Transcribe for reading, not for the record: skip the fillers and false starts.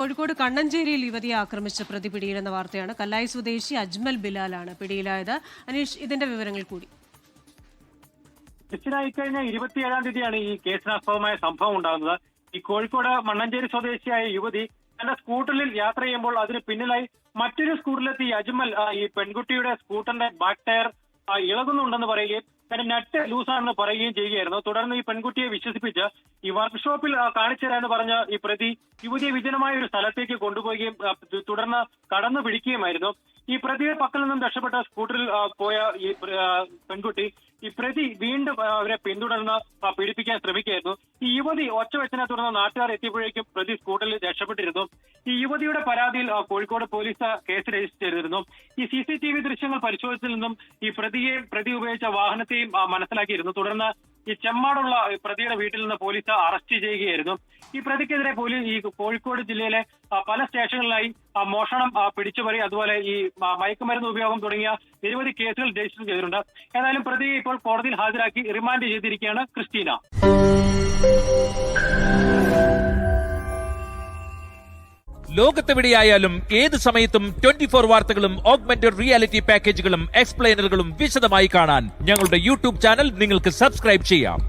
കോഴിക്കോട് കണ്ണഞ്ചേരിയിൽ യുവതിയെ ആക്രമിച്ച പ്രതി പിടിയിലെന്ന വാർത്തയാണ്. കല്ലായി സ്വദേശി അജ്മൽ ബിലാലാണ് പിടിയിലായത്. അനീഷ്, ഇതിന്റെ വിവരങ്ങൾ കൂടി. കഴിഞ്ഞ 27-ാം തീയതിയാണ് ഈ കേസിനാസ്പദമായ സംഭവം ഉണ്ടാകുന്നത്. ഈ കോഴിക്കോട് മണ്ണഞ്ചേരി സ്വദേശിയായ യുവതി തന്റെ സ്കൂട്ടറിൽ യാത്ര ചെയ്യുമ്പോൾ അതിന് പിന്നിലായി മറ്റൊരു സ്കൂട്ടറിലെത്തി അജ്മൽ ഈ പെൺകുട്ടിയുടെ സ്കൂട്ടറിന്റെ ബാക്ക് ടയർ ഇളകുന്നുണ്ടെന്ന് പറയുകയും തന്റെ നട്ട് ലൂസാണെന്ന് പറയുകയും ചെയ്യുകയായിരുന്നു. തുടർന്ന് ഈ പെൺകുട്ടിയെ വിശ്വസിപ്പിച്ച് ഈ വർക്ക്ഷോപ്പിൽ കാണിച്ചു തരാമെന്ന് പറഞ്ഞ ഈ പ്രതി യുവതിയെ വിജനമായ ഒരു സ്ഥലത്തേക്ക് കൊണ്ടുപോവുകയും തുടർന്ന് കടന്നു പിടിക്കുകയുമായിരുന്നു. ഈ പ്രതിയുടെ പക്കൽ നിന്നും രക്ഷപ്പെട്ട സ്കൂട്ടറിൽ പോയ ഈ പെൺകുട്ടി ഈ പ്രതി വീണ്ടും അവരെ പിന്തുടർന്ന് പീഡിപ്പിക്കാൻ ശ്രമിക്കുകയായിരുന്നു. ഈ യുവതി ഒച്ച വെച്ചതിനെ തുടർന്ന് നാട്ടുകാർ എത്തിയപ്പോഴേക്കും പ്രതി സ്കൂട്ടറിൽ രക്ഷപ്പെട്ടിരുന്നു. ഈ യുവതിയുടെ പരാതിയിൽ കോഴിക്കോട് പോലീസ് കേസ് രജിസ്റ്റർ ചെയ്തിരുന്നു. ഈ CCTV ദൃശ്യങ്ങൾ പരിശോധിച്ചതിൽ നിന്നും ഈ പ്രതി ഉപയോഗിച്ച വാഹനത്തെയും മനസ്സിലാക്കിയിരുന്നു. തുടർന്ന് ഈ ചെമ്മാടുള്ള പ്രതിയുടെ വീട്ടിൽ നിന്ന് പോലീസ് അറസ്റ്റ് ചെയ്യുകയായിരുന്നു. ഈ പ്രതിക്കെതിരെ ഈ കോഴിക്കോട് ജില്ലയിലെ പല സ്റ്റേഷനുകളിലായി മോഷണം, പിടിച്ചുപറി, അതുപോലെ ഈ മയക്കുമരുന്ന് ഉപയോഗം തുടങ്ങിയ നിരവധി കേസുകൾ രജിസ്റ്റർ ചെയ്തിട്ടുണ്ട്. ഏതായാലും പ്രതിയെ ഇപ്പോൾ കോടതിയിൽ ഹാജരാക്കി റിമാൻഡ് ചെയ്തിരിക്കുകയാണ് ക്രിസ്റ്റീന. ലോകത്തെവിടെയായാലും ഏത് സമയത്തും 24 വാർത്തകളും ഓഗ്മെന്റഡ് റിയാലിറ്റി പാക്കേജുകളും എക്സ്പ്ലെയിനറുകളും വിശദമായി കാണാൻ ഞങ്ങളുടെ യൂട്യൂബ് ചാനൽ നിങ്ങൾക്ക് സബ്സ്ക്രൈബ് ചെയ്യാം.